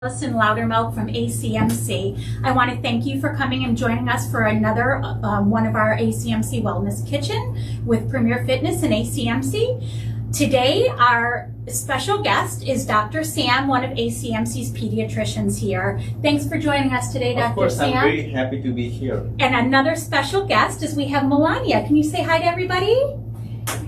Allison Loudermilk from ACMC. I want to thank you for coming and joining us for another one of our ACMC Wellness Kitchen with Premier Fitness and ACMC. Today, our special guest is Dr. Sam, one of ACMC's pediatricians here. Thanks for joining us today, Dr. Sam. Of course, I'm very happy to be here. And another special guest is we have Melania. Can you say hi to everybody?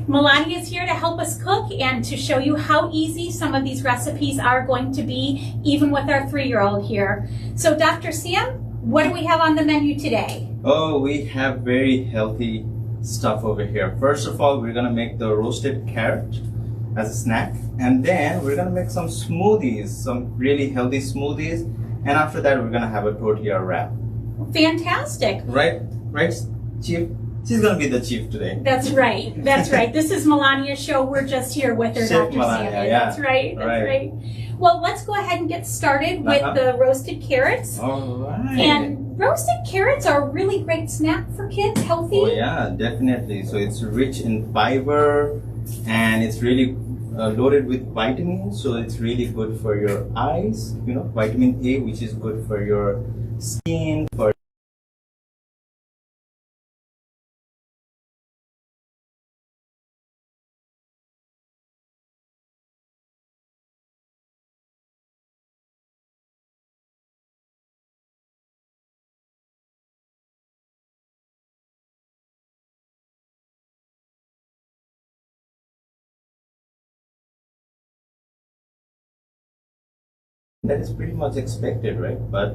Melania is here to help us cook and to show you how easy some of these recipes are going to be, even with our 3-year-old here. So, Dr. Sam, what do we have on the menu today? Oh, we have very healthy stuff over here. First of all, we're going to make the roasted carrot as a snack. And then we're going to make some smoothies, some really healthy smoothies. And after that, we're going to have a tortilla wrap. Fantastic. Right, Chief? She's going to be the chief today. That's right. That's right. This is Melania's show. We're just here with her, Chef Dr. Melania, Sam. yeah. That's right. That's right. Well, let's go ahead and get started with the roasted carrots. All right. And roasted carrots are a really great snack for kids, healthy. Oh, yeah, definitely. So it's rich in fiber and it's really loaded with vitamins. So it's really good for your eyes, vitamin A, which is good for your skin, for that is pretty much expected, right? But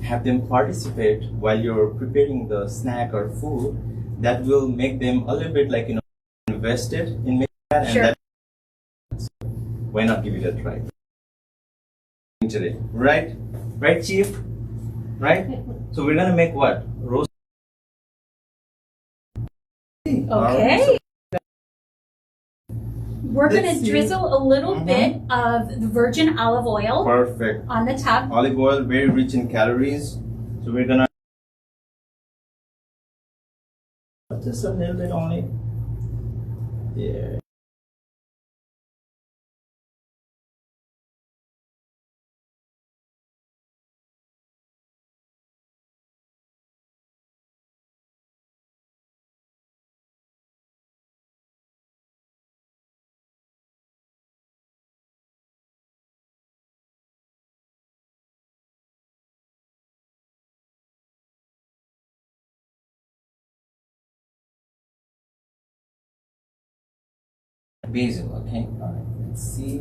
have them participate while you're preparing the snack or food. That will make them a little bit invested in making that. Sure. And why not give it a try today, right, Chief? Right? So we're gonna make what? Roast. Okay. We're going to drizzle a little bit of the virgin olive oil. Perfect. On the top. Olive oil, very rich in calories. So we're gonna just a little bit only. Yeah. Basil, okay? Alright, let's see.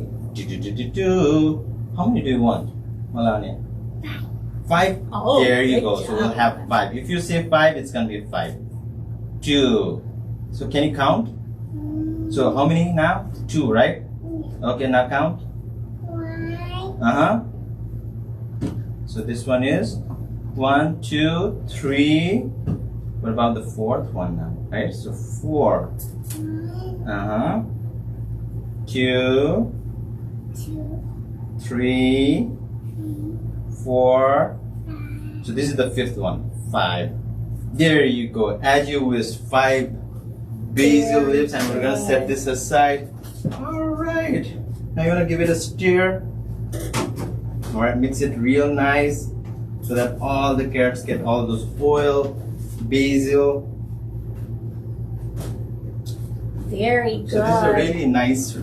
How many do you want, Melania? 5? Oh, there you go. job. So we'll have 5. If you say 5, it's gonna be 5. 2. So can you count? So how many now? 2, right? Okay, now count. 1. So this one is 1, 2, 3. What about the 4th one now? Right? So 4. 2, 3, 4. So this is the 5th one. 5. There you go. As you wish. 5 basil leaves, and we're gonna set this aside. Alright. Now you wanna give it a stir. Alright, mix it real nice so that all the carrots get all those oil, basil. Very good. So this is a really nice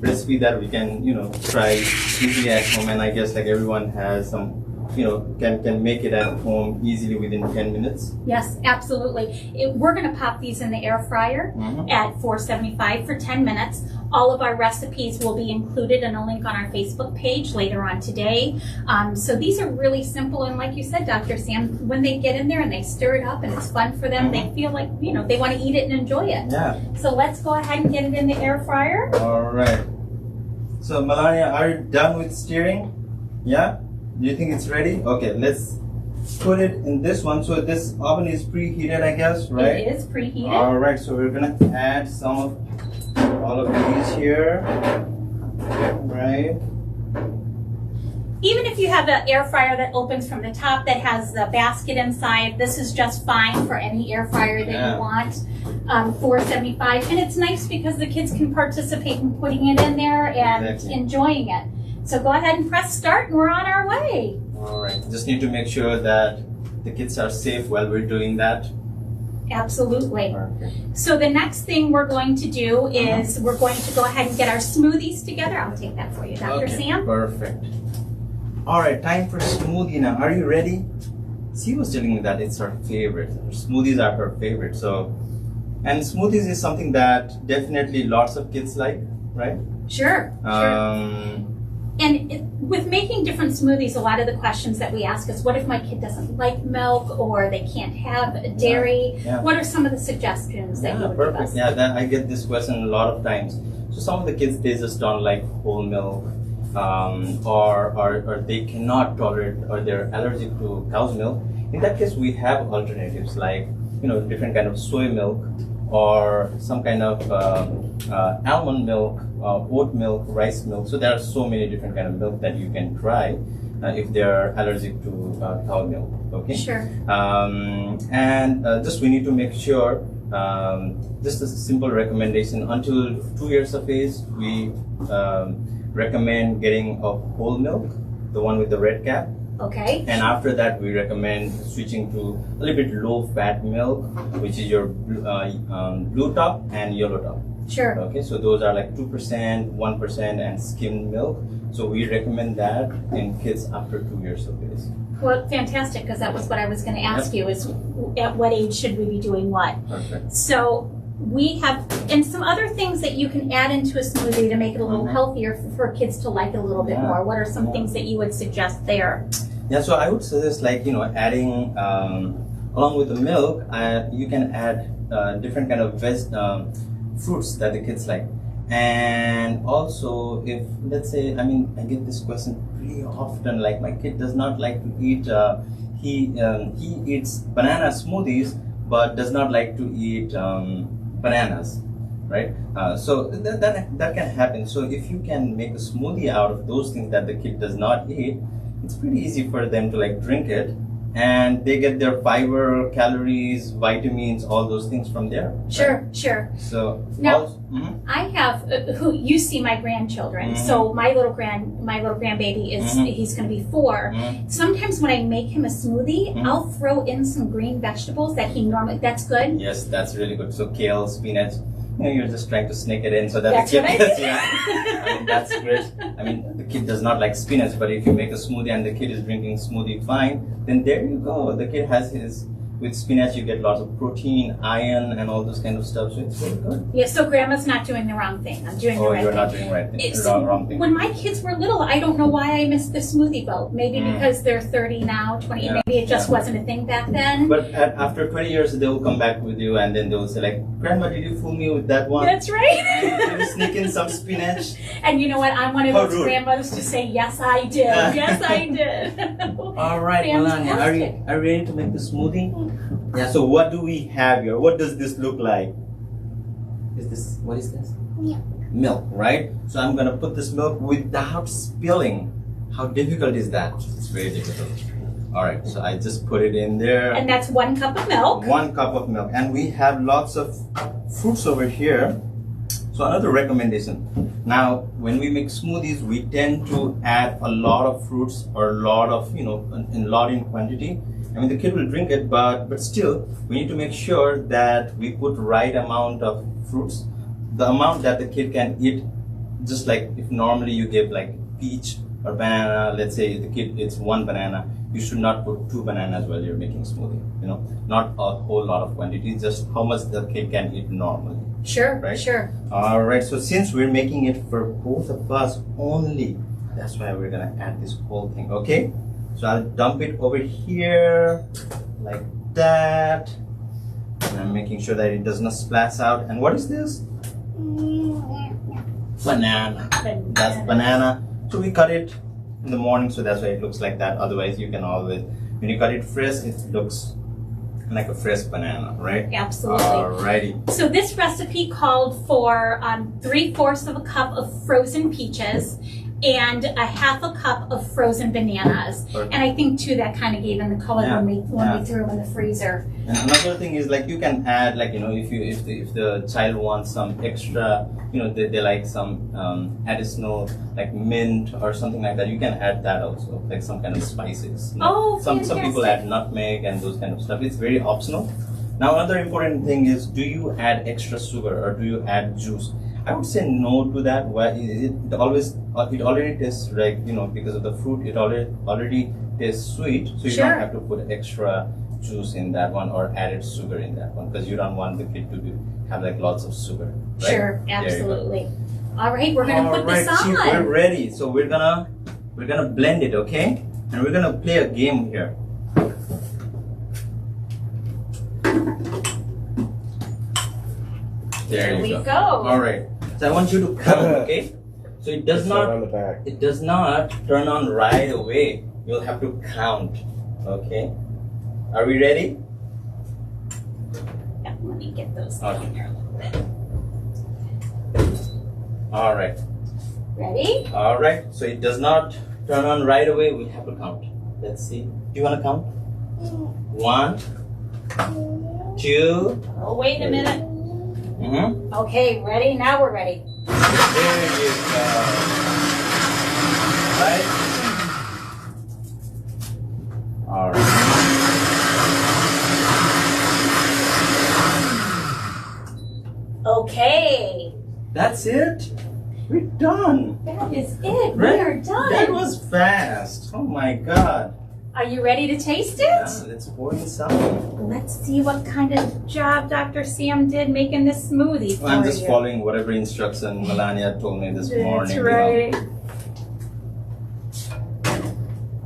recipe that we can, try easily at home, and I guess everyone has some, can make it at home easily within 10 minutes. Yes, absolutely. We're going to pop these in the air fryer at 475 for 10 minutes. All of our recipes will be included in a link on our Facebook page later on today. So these are really simple, and like you said, Dr. Sam, when they get in there and they stir it up and it's fun for them, they feel like, they want to eat it and enjoy it. Yeah. So let's go ahead and get it in the air fryer. All right. So Melania, are you done with stirring? Yeah? Do you think it's ready? Okay, let's put it in this one. So this oven is preheated, I guess, right? It is preheated. All right, so we're gonna add some of all of these here, right? Even if you have an air fryer that opens from the top that has the basket inside, this is just fine for any air fryer that you want. $4.75, and it's nice because the kids can participate in putting it in there and enjoying it. So go ahead and press start, and we're on our way. All right. Just need to make sure that the kids are safe while we're doing that. Absolutely. Perfect. So the next thing we're going to do is we're going to go ahead and get our smoothies together. I'll take that for you, Dr. Sam. Perfect. All right, time for smoothie now. Are you ready? She was telling me that it's her favorite. Smoothies are her favorite. So, and smoothies is something that definitely lots of kids like, right? Sure. And with making different smoothies, a lot of the questions that we ask is, what if my kid doesn't like milk or they can't have dairy? Yeah. What are some of the suggestions that you would give us? Yeah, I get this question a lot of times. So some of the kids, they just don't like whole milk, or they cannot tolerate, or they're allergic to cow's milk. In that case, we have alternatives like, different kind of soy milk, or some kind of almond milk, oat milk, rice milk. So there are so many different kind of milk that you can try if they are allergic to cow milk. Okay. Sure. And just we need to make sure. Just a simple recommendation: until 2 years of age, we recommend getting a whole milk, the one with the red cap. Okay. And after that, we recommend switching to a little bit low-fat milk, which is your blue top and yellow top. Sure. Okay, so those are like 2%, 1%, and skimmed milk. So we recommend that in kids after 2 years of age. Well, fantastic, because that was what I was going to ask you, is at what age should we be doing what? Perfect. So we have, and some other things that you can add into a smoothie to make it a little healthier for kids to like it a little bit more. What are some things that you would suggest there? Yeah, so I would suggest, like, adding, along with the milk, you can add different kind of fruits that the kids like. And also, if, let's say, I get this question pretty often, like, my kid does not like to eat, he eats banana smoothies, but does not like to eat bananas, right? So that can happen. So if you can make a smoothie out of those things that the kid does not eat, it's pretty easy for them to like drink it, and they get their fiber, calories, vitamins, all those things from there. Sure, right? Sure. So now, I have who you see my grandchildren. So my little grandbaby is he's going to be 4. Sometimes when I make him a smoothie, I'll throw in some green vegetables that he normally. That's good. Yes, that's really good. So kale, spinach. You're just trying to sneak it in so that that's the kid what gets, that's great. The kid does not like spinach, but if you make a smoothie and the kid is drinking smoothie fine, then there you go. The kid has his, with spinach you get lots of protein, iron, and all those kind of stuff, so it's really good. Yeah, so grandma's not doing the wrong thing. I'm doing the right thing. Oh, you're not doing the right thing. It's, wrong thing. When my kids were little, I don't know why I missed the smoothie boat. Maybe because they're 30 now, 20, maybe it just wasn't a thing back then. But after 20 years, they will come back with you, and then they will say like, Grandma, did you fool me with that one? That's right. Did you sneak in some spinach? And you know what? I'm one of those grandmothers to say, yes, I did. Yes, I did. All right, Melania, are you ready to make the smoothie? Yeah, so what do we have here? What does this look like? What is this? Milk. Milk, right? So I'm gonna put this milk without spilling. How difficult is that? It's very difficult. All right, so I just put it in there. And that's 1 cup of milk. 1 cup of milk. And we have lots of fruits over here. So another recommendation. Now, when we make smoothies, we tend to add a lot of fruits, or a lot of, in quantity. The kid will drink it, but still, we need to make sure that we put right amount of fruits, the amount that the kid can eat. Just like if normally you give like peach or banana, let's say the kid eats 1 banana, you should not put 2 bananas while you're making smoothie. Not a whole lot of quantity, just how much the kid can eat normally. Sure, right? Sure. All right, so since we're making it for both of us only, that's why we're gonna add this whole thing, okay? So I'll dump it over here, like that. And I'm making sure that it does not splash out. And what is this? Banana. That's banana. So we cut it in the morning, so that's why it looks like that. Otherwise, you can always, when you cut it fresh, it looks like a fresh banana, right? Absolutely. Alrighty. So this recipe called for 3/4 of a cup of frozen peaches. and a half a cup of frozen bananas. Perfect. And I think too that kind of gave them the color Yeah, when we threw them in the freezer. And another thing is like you can add like if the child wants some extra, they like some additional like mint or something like that, you can add that also, like some kind of spices. Oh, some people fantastic. add nutmeg and those kind of stuff. It's very optional. Now another important thing is, do you add extra sugar or do you add juice? I would say no to that. Why it already tastes like, because of the fruit, it already tastes sweet, so you Sure. don't have to put extra juice in that one or added sugar in that one, because you don't want the kid to have like lots of sugar. Right? Sure, There you go. absolutely. All right, we're gonna put this Alright, Chief, we're on. ready. So we're gonna blend it, okay? And we're gonna play a game here. There we go. All right. So I want you to count, okay? So it does It's not on not the back. turn on right away. You'll have to count, okay? Are we ready? Yeah, let me get those Okay. down here a little bit. All right. Ready? All right. So it does not turn on right away. We have to count. Let's see. Do you want to count? 1, 2. Oh, wait a minute. Mm-hmm. Okay, ready? Now we're ready. There you go. Right? All right. Okay. That's it. We're done. That is it. Right? We are done. That was fast. Oh my God. Are you ready to taste it? Yeah, let's pour in some. Let's see what kind of job Dr. Sam did making this smoothie for I'm just you. following whatever instruction Melania told me this morning. That's right.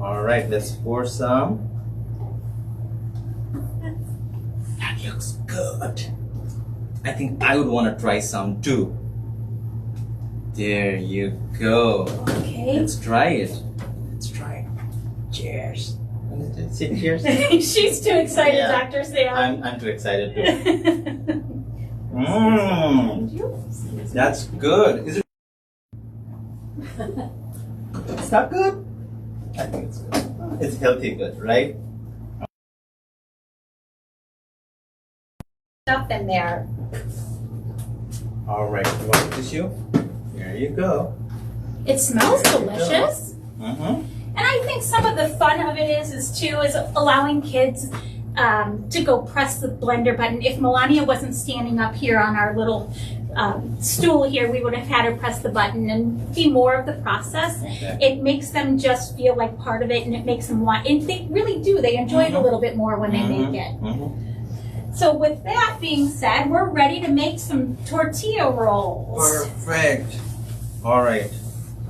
All right, let's pour some. That looks good. I think I would want to try some too. There you go. Okay. Let's try it. Let's try it. Cheers. Say cheers. She's too excited, Yeah. Dr. Sam. I'm too excited too. Mmm. That's good. Is it? It's not good? I think it's good. It's healthy good, right? Stuff in there. All right. You want a tissue? There you go. It smells There you go. delicious. Mm-hmm. And I think some of the fun of it is allowing kids to go press the blender button. If Melania wasn't standing up here on our little stool here, we would have had her press the button and be more of the process. Okay. It makes them just feel like part of it, and it makes them want, and they really do. They enjoy it a little bit more when they make it. Mm-hmm. So with that being said, we're ready to make some tortilla rolls. Perfect. All right.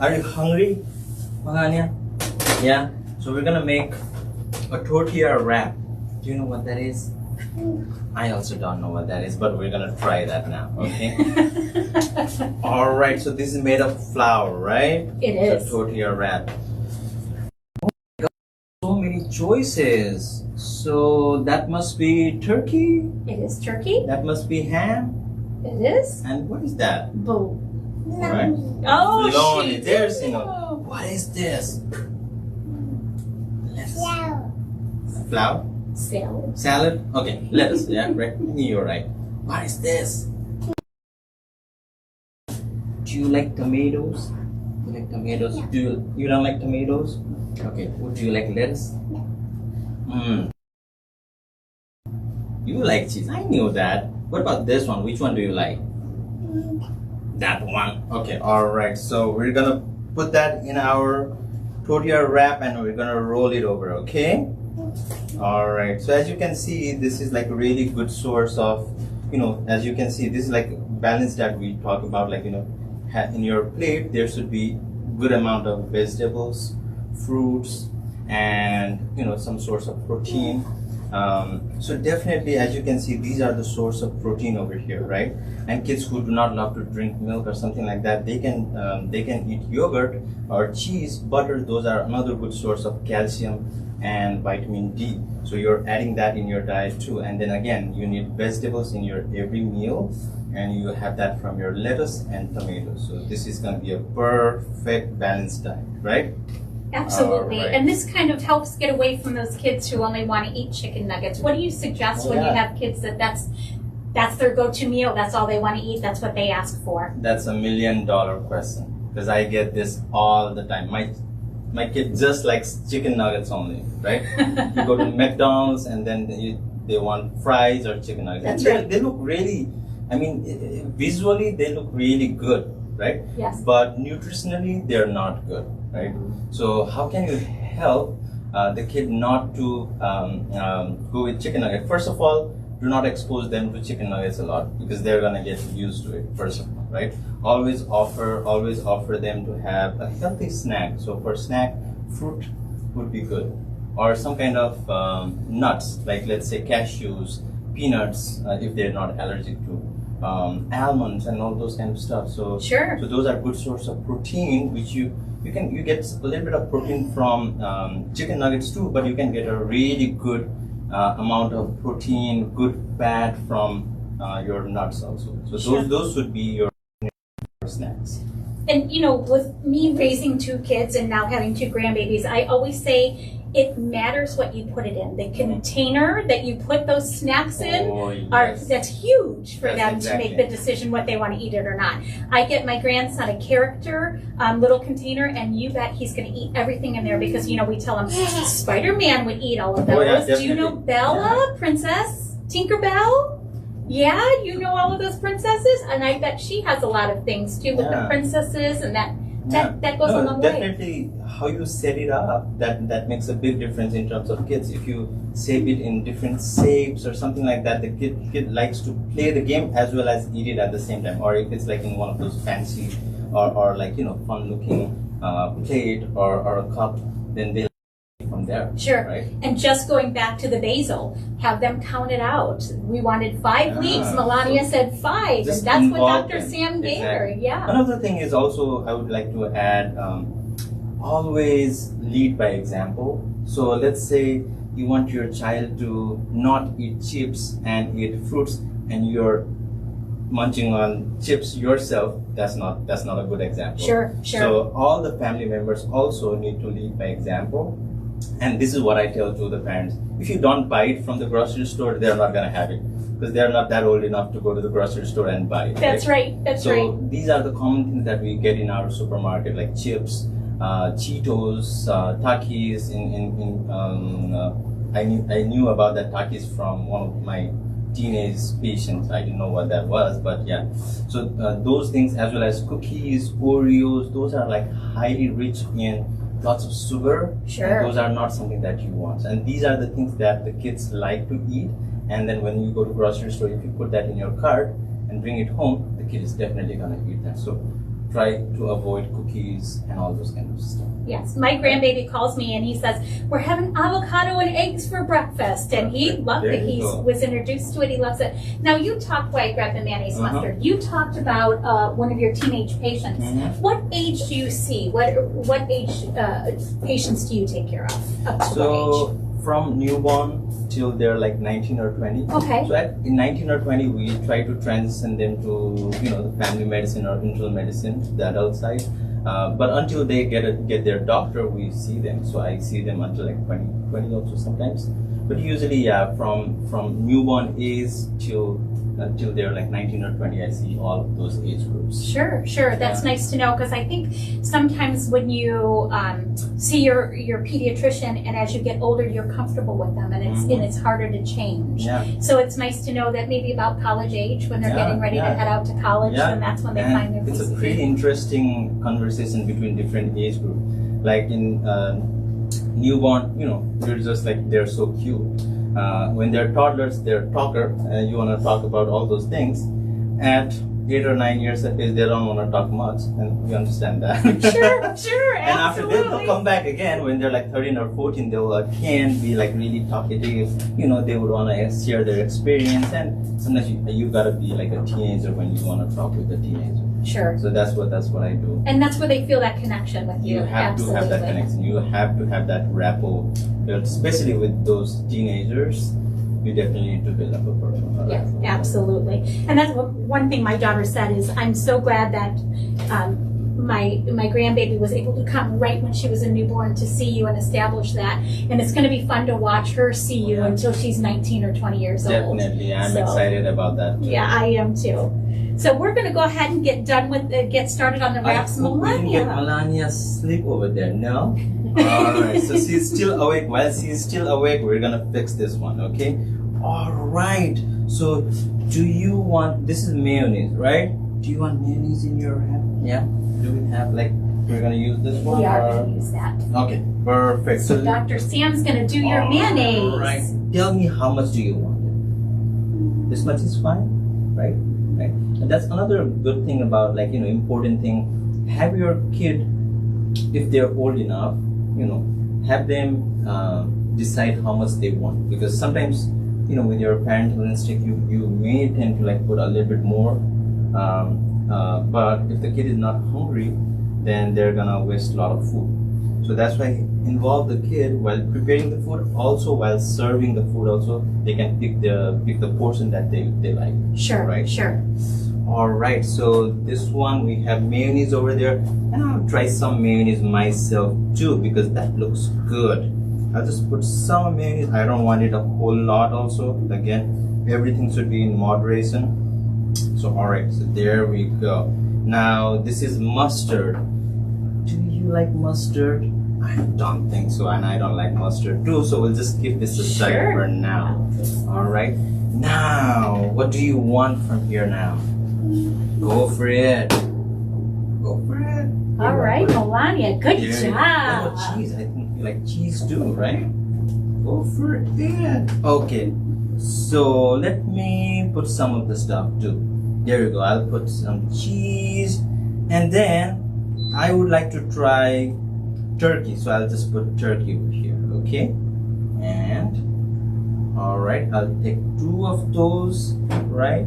Are you hungry, Melania? Yeah. So we're gonna make a tortilla wrap. Do you know what that is? I also don't know what that is, but we're gonna try that now. Okay. All right. So this is made of flour, right? It is. So tortilla wrap. Oh my God, so many choices. So that must be turkey. It is turkey. That must be ham. It is. And what is that? Boo. Right. Oh, Bologna. she There's, did. what is this? Lettuce. Flour? Salad. Salad? Okay, lettuce. Yeah, right. You're right. What is this? Do you like tomatoes? You like tomatoes? Do you don't like tomatoes? Okay. What do you like? Lettuce? You like cheese. I knew that. What about this one? Which one do you like? That one. Okay. All right. So we're gonna put that in our tortilla wrap and we're gonna roll it over. Okay. All right. So as you can see, this is like a really good source of, as you can see, this is like balance that we talk about. Like in your plate there should be good amount of vegetables, fruits, and some source of protein. So definitely, as you can see, these are the source of protein over here, right? And kids who do not love to drink milk or something like that, they can eat yogurt or cheese, butter. Those are another good source of calcium and vitamin D. So you're adding that in your diet too. And then again, you need vegetables in your every meal. and you have that from your lettuce and tomatoes. So this is going to be a perfect balanced diet, right? Absolutely. All right. And this kind of helps get away from those kids who only want to eat chicken nuggets. What do you suggest when you have kids that's their go-to meal, that's all they want to eat, that's what they ask for? That's $1 million question, because I get this all the time. My kid just likes chicken nuggets only, right? You go to McDonald's and then they want fries or chicken nuggets. That's and right. They look really, I mean, visually they look really good, right? Yes. But nutritionally they're not good, right? So how can you help the kid not to go with chicken nuggets? First of all, do not expose them to chicken nuggets a lot, because they're gonna get used to it. First of all, right? Always offer them to have a healthy snack. So for snack, fruit would be good, or some kind of nuts, like let's say cashews, peanuts, if they're not allergic to, almonds, and all those kind of stuff. So Sure. So those are good source of protein, which you get a little bit of protein from chicken nuggets too, but you can get a really good amount of protein, good fat from your nuts also. So Sure. those would be your snacks. And you know, with me raising 2 kids and now having 2 grandbabies, I always say it matters what you put it in. The container that you put those snacks in that's huge for them to make the decision what they want to eat it or not. I get my grandson a character little container, and you bet he's going to eat everything in there, because you know we tell him Spider-Man would eat all of those. Yeah, do you know Bella, Princess Tinkerbell? Yeah, you know all of those princesses, and I bet she has a lot of things too with the princesses, and that goes a long way. Definitely, how you set it up, that makes a big difference in terms of kids. If you shape it in different shapes or something like that, the kid likes to play the game as well as eat it at the same time. Or if it's like in one of those fancy or like fun looking plate or a cup, then they from there. Sure. Right? And just going back to the basil, have them count it out. We wanted 5 weeks. Melania said 5. Just And that's what involve Dr. them. Sam gave her. Exactly. Yeah. Another thing is also, I would like to add, always lead by example. So let's say you want your child to not eat chips and eat fruits, and you're munching on chips yourself. That's not a good example. Sure. So all the family members also need to lead by example. And this is what I tell to the parents: if you don't buy it from the grocery store, they're not going to have it, because they're not that old enough to go to the grocery store and buy it. That's right. That's so right. These are the common things that we get in our supermarket, like chips, Cheetos, Takis. I knew about that Takis from one of my teenage patients. I didn't know what that was, but yeah. So those things, as well as cookies, Oreos, those are like highly rich in lots of sugar. Sure. And those are not something that you want. And these are the things that the kids like to eat. And then when you go to grocery store, if you put that in your cart and bring it home, the kid is definitely gonna eat that. So try to avoid cookies and all those kind of stuff. Yes, my grandbaby calls me and he says, we're having avocado and eggs for breakfast. And he loved it. He was introduced to it. He loves it. Now, you talked, while I grabbed the mayonnaise mustard, you talked about one of your teenage patients. What age do you see? What age patients do you take care of? Up to what age? From newborn till they're like 19 or 20. Okay. So in 19 or 20, we try to transition them to the family medicine or internal medicine, the adult side. But until they get their doctor, we see them. So I see them until like 20 also sometimes. But usually, from newborn age till they're like 19 or 20, I see all of those age groups. Sure. That's nice to know, because I think sometimes when you see your pediatrician, and as you get older, you're comfortable with them, and it's harder to change. Yeah. So it's nice to know that maybe about college age, when they're getting ready to head out to college, and that's when they find their It's PCP. a pretty interesting conversation between different age groups. Like in newborn, you're just like, they're so cute. When they're toddlers, they're talker, you want to talk about all those things. At 8 or 9 years of age, they don't want to talk much, and we understand that. Sure, And after that, they'll come back again when they're like 13 or 14. They'll again be like really talkative. They would want to share their experience, and sometimes you gotta be like a teenager when you want to talk with a teenager. Sure. So that's what I do. And that's where they feel that connection with you. You have to have that connection. You have to have that rapport, especially with those teenagers. you definitely need to build up a personal Yeah, relationship. absolutely. And that's one thing my daughter said is, I'm so glad that my grandbaby was able to come right when she was a newborn to see you and establish that. And it's going to be fun to watch her see you until she's 19 or 20 years old. Definitely, I'm So, excited about that. Yeah, I am too. So we're going to go ahead and get done with get started on the I wraps. hope we can get Melania sleep over there. No? Alright, so she's still awake. While she's still awake, we're gonna fix this one, okay? Alright, so do you want, this is mayonnaise, right? Do you want mayonnaise in your wrap? Yeah? Do we have like, we're gonna use this one? We are or- going to use that. Okay, perfect. So Dr. Sam's going to do your mayonnaise. Alright, tell me how much do you want? This much is fine, right? Right. And that's another good thing about, like, you know, important thing. Have your kid, if they're old enough, you know, have them decide how much they want, because sometimes, you know, with your parental instinct, you may tend to like put a little bit more, but if the kid is not hungry, then they're gonna waste a lot of food. So that's why involve the kid while preparing the food, also while serving the food. Also, they can pick the portion that they like. Sure, Right. sure. Alright, so this one we have mayonnaise over there, and I'll try some mayonnaise myself too, because that looks good. I'll just put some mayonnaise. I don't want it a whole lot also. Again, everything should be in moderation. So alright, so there we go. Now this is mustard. Do you like mustard? I don't think so, and I don't like mustard too, so we'll just keep this aside Sure. for now. Alright, now what do you want from here now? Go for it. Go for it. All right, Melania, good There. job. Oh, cheese. I think you like cheese too, right? Go for it. Okay. So let me put some of the stuff too. There you go. I'll put some cheese, and then I would like to try turkey. So I'll just put turkey over here. Okay. And all right, I'll take 2 of those. Right.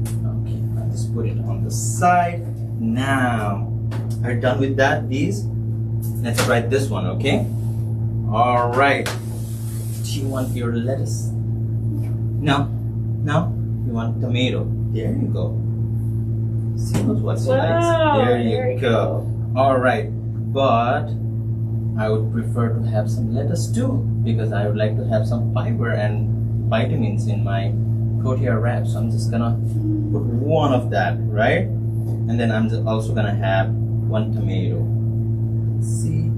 Okay. I'll just put it on the side. Now, are you done with that? These. Let's try this one. Okay. All right. Do you want your lettuce? No. No. You want tomato? There you go. See what she likes. Wow, There you go. All right. But I would prefer to have some lettuce too, because I would like to have some fiber and vitamins in my tortilla wrap. So I'm just gonna put 1 of that, right? And then I'm just also gonna have 1 tomato. See,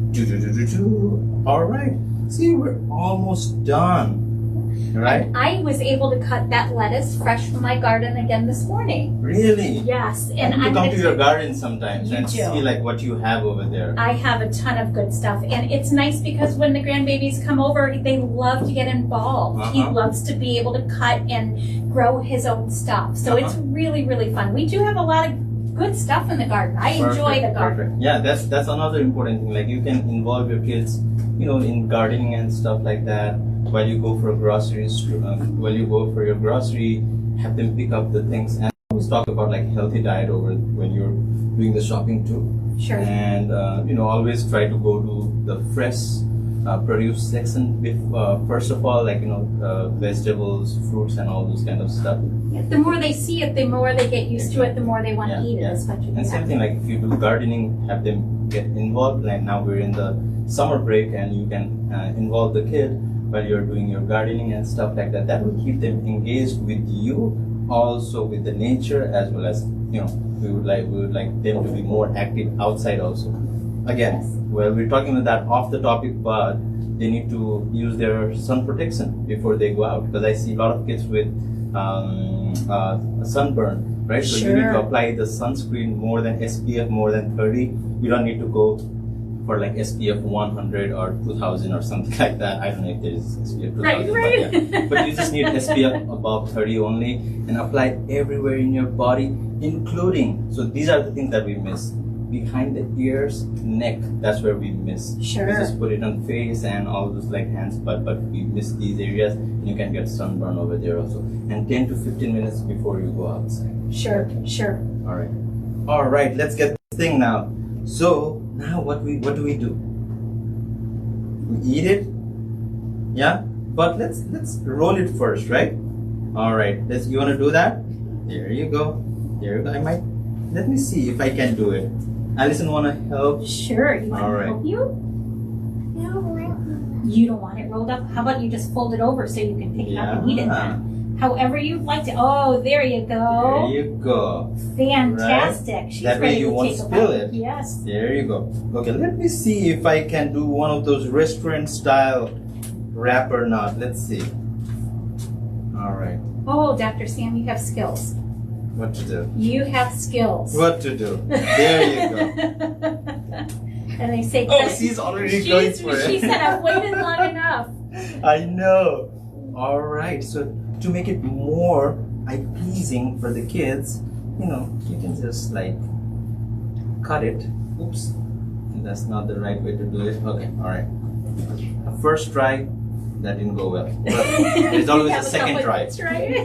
all right. See, we're almost done, right? I was able to cut that lettuce fresh from my garden again this morning. Really? Yes, And and you I'm come gonna to your garden sometimes You and do. see like what you have over there. I have a ton of good stuff, and it's nice because when the grandbabies come over, they love to get involved. He Uh-huh. loves to be able to cut and grow his own stuff, so it's really, really fun. We do have a lot of good stuff in the garden. I enjoy the garden. Perfect. Yeah, that's another important thing. Like you can involve your kids, you know, in gardening and stuff like that. While you go for groceries, while you go for your grocery, have them pick up the things. And always talk about like healthy diet over when you're doing the shopping too. Sure. And you know, always try to go to the fresh produce section first of all, like, you know, vegetables, fruits, and all those kind of stuff. Yeah, the more they see it, the more they get used to it, the more they want to eat it, especially. And same thing, like if you do gardening, have them get involved. Like now we're in the summer break, and you can involve the kid while you're doing your gardening and stuff like that. That will keep them engaged with you, also with the nature, as well as, you know, we would like them to be more active outside also. Again, well, we're talking about that off the topic, but they need to use their sun protection before they go out, because I see a lot of kids with sunburn, right? So you need to Sure. apply the sunscreen more than SPF more than 30. You don't need to go for like SPF 100 or 2000 or something like that. I don't know if there is SPF 2000, Right. But, yeah. But you just need SPF above 30 only, and apply everywhere in your body, including, so these are the things that we miss. Behind the ears, neck, that's where we miss. Sure. We just put it on face and all those like hands, but we miss these areas, and you can get sunburn over there also. And 10 to 15 minutes before you go outside. Sure, sure. All right, let's get this thing now. So now what do we do? We eat it, yeah? But let's roll it first, right? All right. You want to do that? There you go. There you go. Let me see if I can do it. Allison, want to help? Sure. You want All to right. help you? You don't want it rolled up? How about you just fold it over so you can pick it up and eat it then? However you'd like to. Oh, there you go. There you go. Fantastic. Right? She's That way ready you to won't take a spill bite. it. Yes. There you go. Okay, let me see if I can do one of those restaurant style wrap or not. Let's see. All right. Oh, Dr. Sam, you have skills. What to do? You have skills. What to do? There you go. And they say, Oh, she's already going for it. She said, I've waited long enough. I know. All right. So to make it more eye-pleasing for the kids, you can just like cut it. Oops. That's not the right way to do it. Okay. All right. First try, that didn't go well. But there's always a second try. That's right.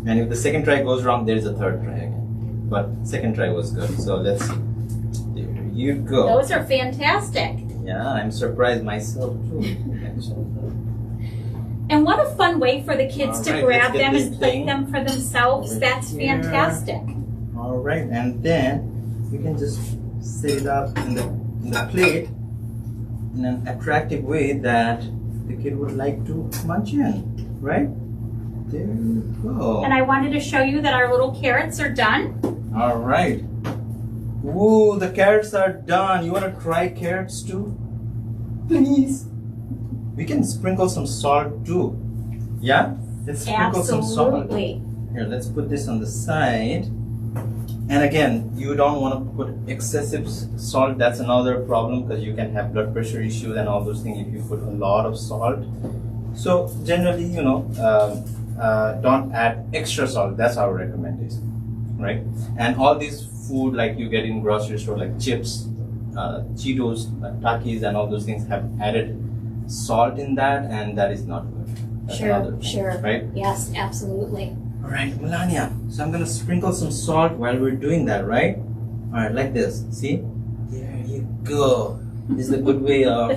And if the second try goes wrong, there's a third try again. But second try was good. So let's see. There you go. Those are fantastic. Yeah, I'm surprised myself too. And what a fun way for the kids All to right, grab let's get them this and plate thing them for themselves. over That's here. fantastic. All right, and then you can just set it up in the plate in an attractive way that the kid would like to munch in, right? There you go. And I wanted to show you that our little carrots are done. All right. Ooh, the carrots are done. You want to try carrots too? Please. We can sprinkle some salt too. Yeah? Let's sprinkle some salt. Absolutely. Here, let's put this on the side. And again, you don't want to put excessive salt. That's another problem because you can have blood pressure issues and all those things if you put a lot of salt. So generally, don't add extra salt. That's our recommendation, right? And all these food like you get in grocery store, like chips, Cheetos, Takis, and all those things have added salt in that, and that is not good. That's another thing, Sure. right? Yes, absolutely. All right, Melania. So I'm gonna sprinkle some salt while we're doing that, right? All right, like this. See? There you go. This is a good way of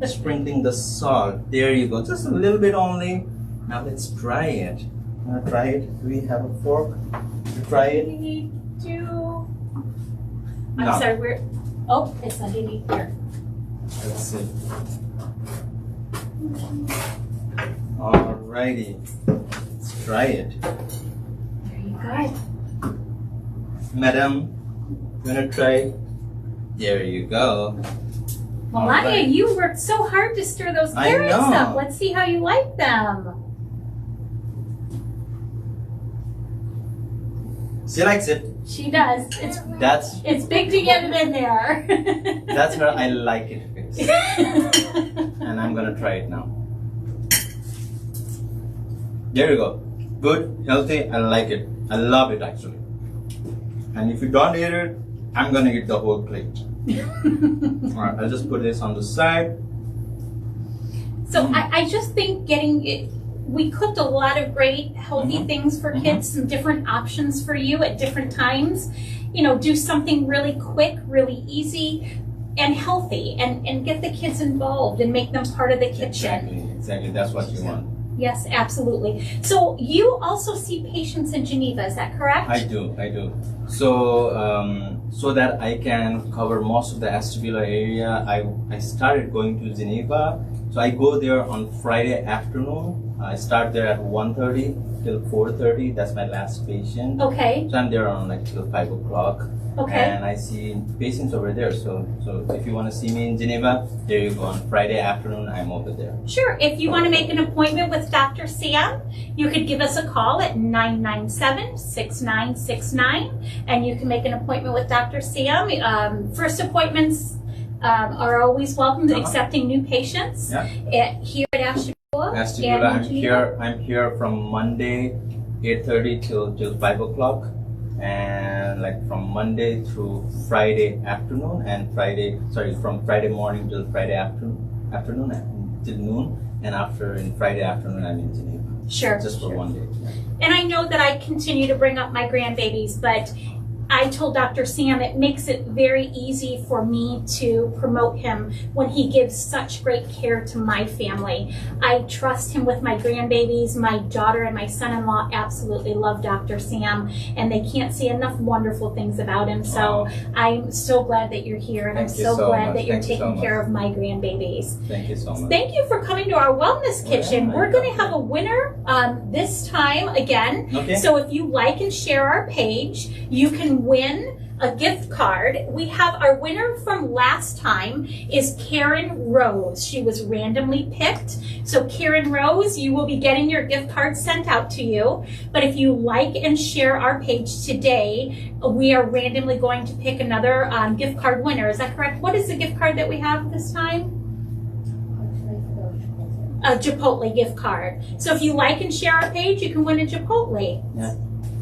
sprinkling the salt. There you go. Just a little bit only. Now let's try it. Wanna try it? Do we have a fork to try it? We do. No. I'm sorry. It's underneath here. Let's see. Alrighty. Let's try it. There you go. Madam, you wanna try? There you go. Melania, Alright. you worked so hard to stir those I carrots know. up. Let's see how you like them. She likes it. She does. It's big to get it in there. That's her I like it face. And I'm gonna try it now. There you go. Good, healthy, I like it. I love it actually. And if you don't eat it, I'm gonna eat the whole plate. Alright, I'll just put this on the side. So I just think we cooked a lot of great healthy things for kids, some different options for you at different times. Do something really quick, really easy, and healthy, and get the kids involved and make them part of the kitchen. Exactly. That's what you want. Yes, absolutely. So you also see patients in Geneva, is that correct? I do. So, so that I can cover most of the Ashtabula area, I started going to Geneva. So I go there on Friday afternoon. I start there at 1:30 till 4:30. That's my last patient. Okay. So I'm there on till 5 o'clock. Okay. And I see patients over there. So if you want to see me in Geneva, there you go. On Friday afternoon, I'm over there. Sure. If you want to make an appointment with Dr. Sam, you could give us a call at 997-6969, and you can make an appointment with Dr. Sam. First appointments are always welcome, accepting new patients here at Ashtabula. Ashtabula, I'm here from Monday 8:30 till 5 o'clock. And from Monday through Friday afternoon, and from Friday morning till Friday afternoon till noon, and in Friday afternoon I'm in Geneva. Sure. Just for 1 day. Yeah. And I know that I continue to bring up my grandbabies, but I told Dr. Sam it makes it very easy for me to promote him when he gives such great care to my family. I trust him with my grandbabies. My daughter and my son-in-law absolutely love Dr. Sam, and they can't say enough wonderful things about him. So I'm so glad that you're here, and I'm so glad that you're taking care of my grandbabies. Thank you so much. Thank you for coming to our wellness kitchen. We're going to have a winner this time again. Okay. So if you like and share our page, you can win a gift card. We have our winner from last time is Karen Rose. She was randomly picked. So Karen Rose, you will be getting your gift card sent out to you. But if you like and share our page today, we are randomly going to pick another gift card winner. Is that correct? What is the gift card that we have this time? A Chipotle gift card. So if you like and share our page, you can win a Chipotle. Yeah.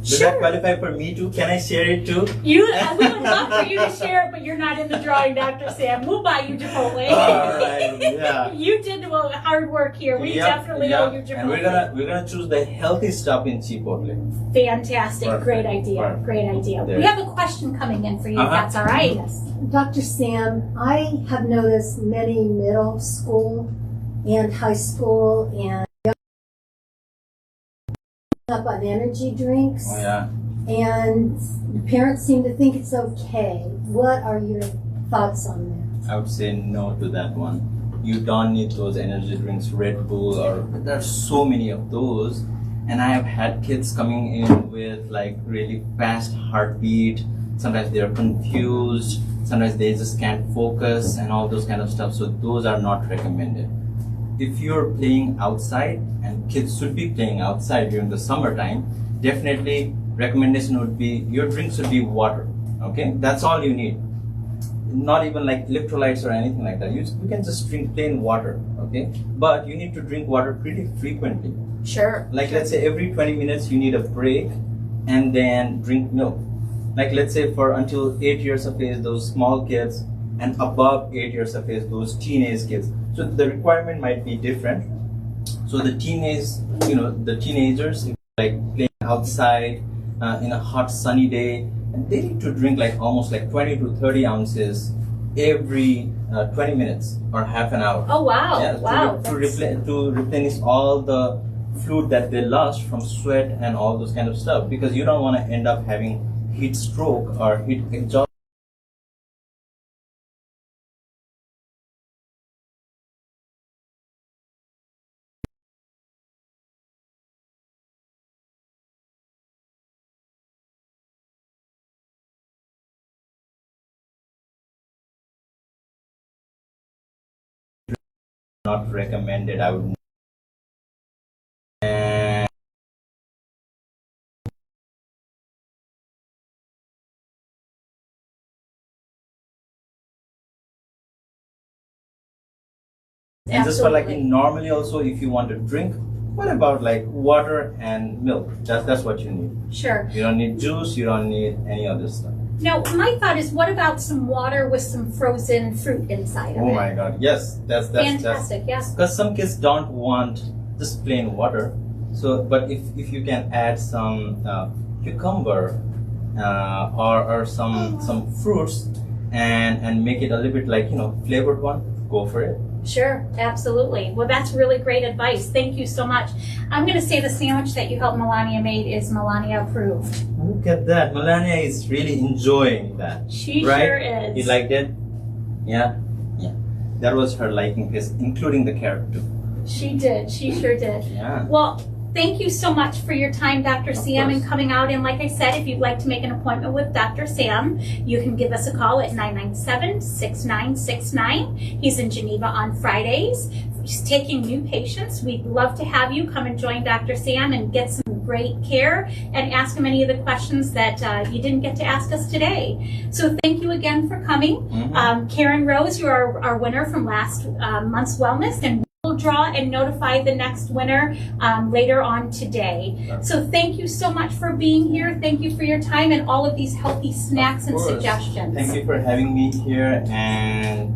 Does that qualify for me too? Can I share it too? We would love for you to share it, but you're not in the drawing, Dr. Sam. We'll buy you Chipotle. All right, yeah. You did hard work here. We definitely owe you Chipotle. And we're gonna choose the healthy stuff in Chipotle. Fantastic. Perfect. Great idea. Perfect. Great idea. There. We have a question coming in for you, if that's all right. Yes. Dr. Sam, I have noticed many middle school and high school and up on energy drinks. Oh, yeah. And the parents seem to think it's okay. What are your thoughts on that? I would say no to that one. You don't need those energy drinks, Red Bull, or there are so many of those. And I have had kids coming in with like really fast heartbeat. Sometimes they're confused. Sometimes they just can't focus and all those kind of stuff. So those are not recommended. If you're playing outside, and kids should be playing outside during the summertime, definitely recommendation would be your drink should be water. Okay, that's all you need. Not even like electrolytes or anything like that. You can just drink plain water. Okay, but you need to drink water pretty frequently. Sure. Like let's say every 20 minutes you need a break, and then drink milk. Like let's say for until 8 years of age, those small kids, and above 8 years of age, those teenage kids. So the requirement might be different. So the teenagers, like playing outside in a hot sunny day, and they need to drink like almost like 20 to 30 ounces every 20 minutes or half an hour. Oh wow! Yeah, Wow! To replenish all the fluid that they lost from sweat and all those kind of stuff, because you don't want to end up having heat stroke or heat exhaustion. Not recommended. I would. And just for like normally also, if you want to drink, what about like water and milk? That's what you need. Sure. You don't need juice. You don't need any other stuff. Now, my thought is, what about some water with some frozen fruit inside of it? Oh my God! Yes, that's Fantastic. Yes. because some kids don't want just plain water. So, but if you can add some cucumber or some fruits and make it a little bit like flavored one, go for it. Sure, absolutely. Well, that's really great advice. Thank you so much. I'm going to say the sandwich that you helped Melania made is Melania approved. Look at that. Melania is really enjoying that. She right? sure is. You liked it? Yeah. That was her liking piece, including the carrot too. She did. She sure did. Yeah. Well, thank you so much for your time, Dr. Sam, course. and coming out. And like I said, if you'd like to make an appointment with Dr. Sam, you can give us a call at 997-6969. He's in Geneva on Fridays. He's taking new patients. We'd love to have you come and join Dr. Sam and get some great care and ask him any of the questions that you didn't get to ask us today. So thank you again for coming. Mm-hmm. Karen Rose, you are our winner from last month's wellness, and we'll draw and notify the next winner later on today. So thank you so much for being here. Thank you for your time and all of these healthy snacks and suggestions. Thank you for having me here, and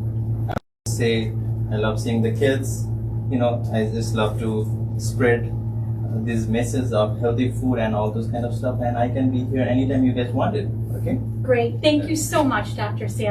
I would say I love seeing the kids. I just love to spread this message of healthy food and all those kind of stuff, and I can be here anytime you guys want it. Okay. Great. Thank you so much, Dr. Sam.